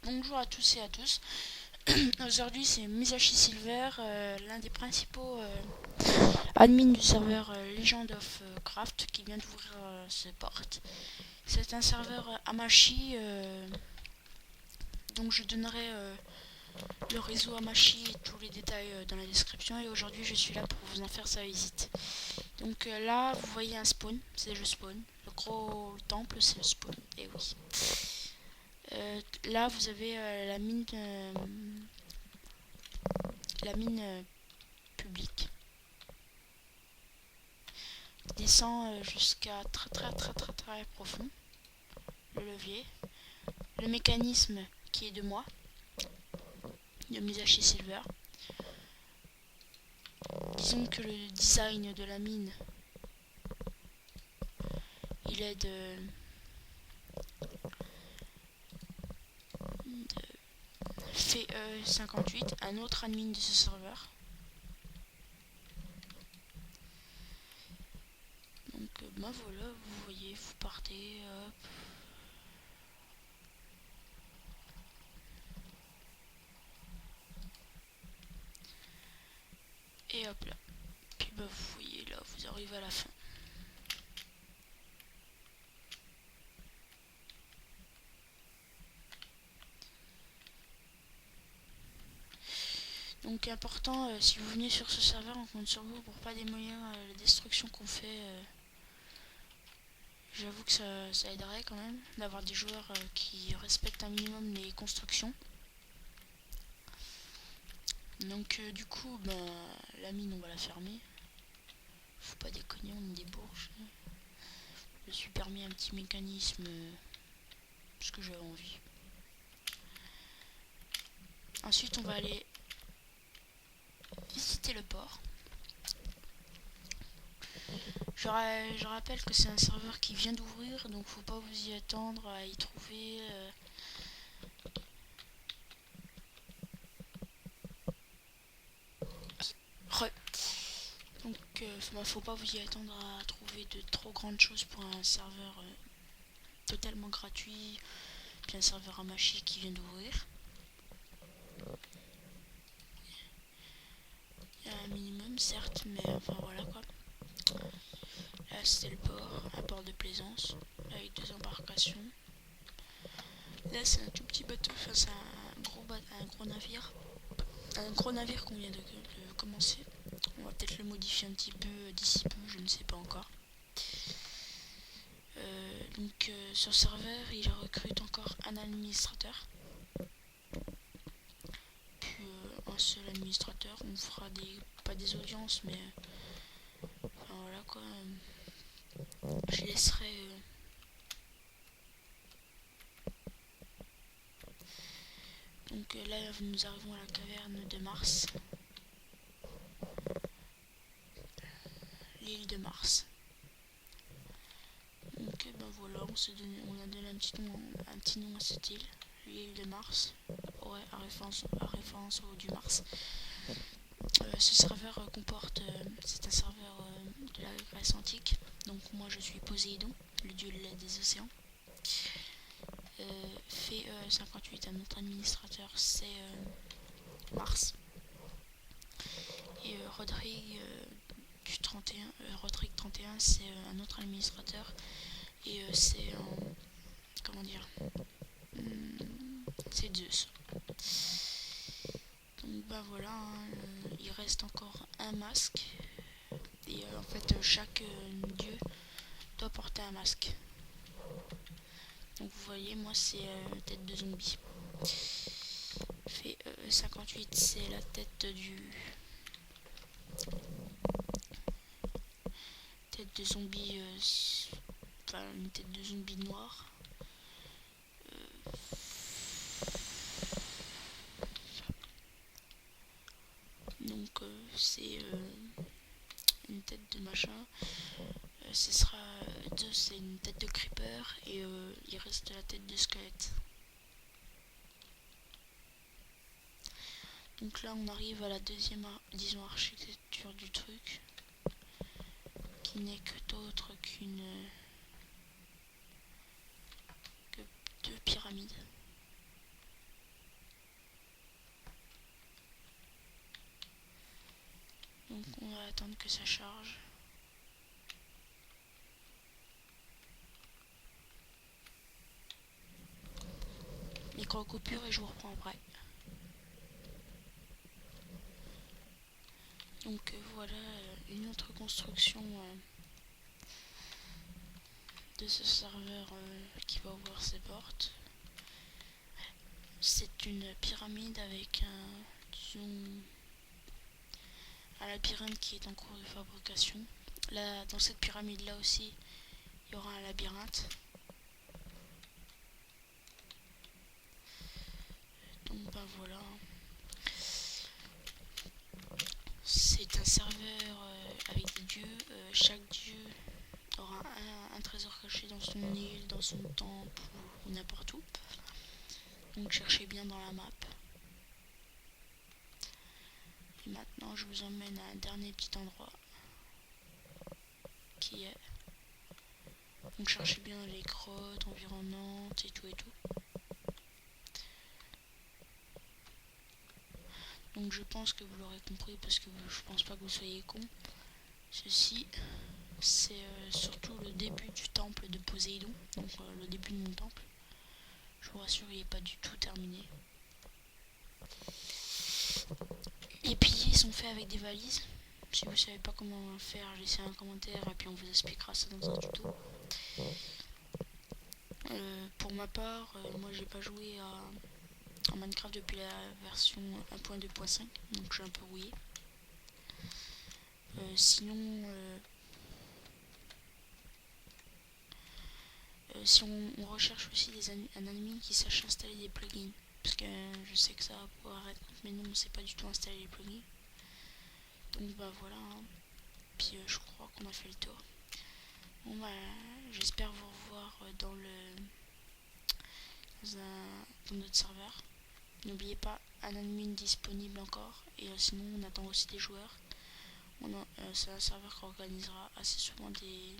Bonjour à tous et à tous. Aujourd'hui, c'est Misashi Silver, l'un des principaux admins du serveur Legend of Craft qui vient d'ouvrir ses portes. C'est un serveur Hamachi, donc je donnerai le réseau Hamachi et tous les détails dans la description. Et aujourd'hui, je suis là pour vous en faire sa visite. Donc là, vous voyez un spawn, c'est le spawn. Le gros temple, c'est le spawn. Et oui. Là, vous avez la mine publique. Il descend jusqu'à très très très très très profond. Le levier. Le mécanisme qui est de moi, de Musashi Silver. Disons que le design de la mine, il est de FE58, un autre admin de ce serveur. Donc ben voilà, vous voyez, vous partez, hop. Et hop là. Puis bah vous voyez là, vous arrivez à la fin. Donc important, si vous venez sur ce serveur, on compte sur vous pour pas démolir la destruction qu'on fait. J'avoue que ça aiderait quand même d'avoir des joueurs qui respectent un minimum les constructions. Donc du coup, ben, la mine on va la fermer. Faut pas déconner, on est des bourges. Je me suis permis un petit mécanisme parce que j'avais envie. Ensuite on va aller visiter le port. Je rappelle que c'est un serveur qui vient d'ouvrir, donc faut pas vous y attendre à y trouver Donc faut pas vous y attendre à trouver de trop grandes choses pour un serveur totalement gratuit, puis un serveur Hamachi qui vient d'ouvrir. Il y a un minimum certes, mais enfin voilà quoi. Là c'était le port, un port de plaisance, avec 2 embarcations. Là c'est un tout petit bateau, enfin c'est un gros navire. Un gros navire qu'on vient de commencer. On va peut-être le modifier un petit peu d'ici peu, je ne sais pas encore. Sur le serveur, il recrute encore un administrateur. Puis un seul administrateur. On fera pas des audiences, mais enfin, voilà quoi. Je laisserai. Donc là, nous arrivons à la caverne de Mars. L'île de Mars. Donc ben voilà, on a donné un petit nom à cette île, l'île de Mars, ouais, à référence au dieu Mars. Ce serveur c'est un serveur de la Grèce antique, donc moi je suis Poséidon, le dieu des océans. Fait 58, un autre administrateur, c'est Mars. Et Rodrigue du 31, Rodrigue 31, c'est un autre administrateur. Et c'est comment dire, c'est Zeus. Donc bah voilà, il reste encore un masque. Et en fait, chaque dieu doit porter un masque. Donc vous voyez, moi c'est tête de zombie. Fait 58, c'est la tête de zombie, enfin une tête de zombie noire. Donc c'est une tête de machin. Ce sera deux, c'est une tête de creeper et il reste la tête de squelette. Donc là on arrive à la deuxième disons architecture du truc, qui n'est que d'autre que deux pyramides. attendre que ça charge. Micro-coupure et je vous reprends après. Donc voilà une autre construction de ce serveur qui va ouvrir ses portes. C'est une pyramide avec un labyrinthe qui est en cours de fabrication. Là, dans cette pyramide là aussi, il y aura un labyrinthe. Donc ben voilà. C'est un serveur avec des dieux. Chaque dieu aura un trésor caché dans son île, dans son temple ou n'importe où. Donc cherchez bien dans la map. Et maintenant je vous emmène à un dernier petit endroit qui est. Donc cherchez bien les grottes environnantes et tout et tout. Donc je pense que vous l'aurez compris parce que je pense pas que vous soyez con. Ceci c'est surtout le début du temple de Poséidon, donc le début de mon temple. Je vous rassure, il n'est pas du tout terminé. Les piliers sont faits avec des valises. Si vous savez pas comment faire, laissez un commentaire et puis on vous expliquera ça dans un tuto. Pour ma part, moi j'ai pas joué à Minecraft depuis la version 1.2.5, donc je suis un peu rouillé. Sinon, si on recherche aussi un admin qui sache installer des plugins, parce que je sais que ça va pouvoir être, mais non, on sait pas du tout installer les plugins. Donc bah voilà, hein. Puis je crois qu'on a fait le tour. Bon bah j'espère vous revoir dans notre serveur. N'oubliez pas, un admin disponible encore, et sinon on attend aussi des joueurs. C'est un serveur qui organisera assez souvent des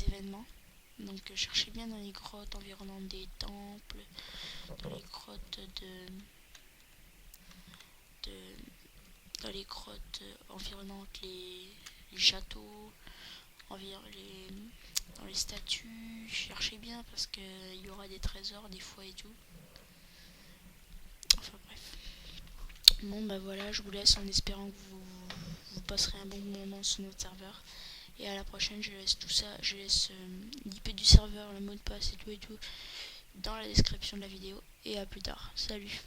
événements. Donc cherchez bien dans les grottes environnantes des temples, dans les grottes dans les grottes environnantes les châteaux, dans les statues. Cherchez bien parce qu'il y aura des trésors des fois et tout. Enfin bref. Bon bah voilà, je vous laisse en espérant que vous passerez un bon moment sur notre serveur. Et à la prochaine, je laisse tout ça, je laisse l'IP du serveur, le mot de passe et tout dans la description de la vidéo. Et à plus tard. Salut.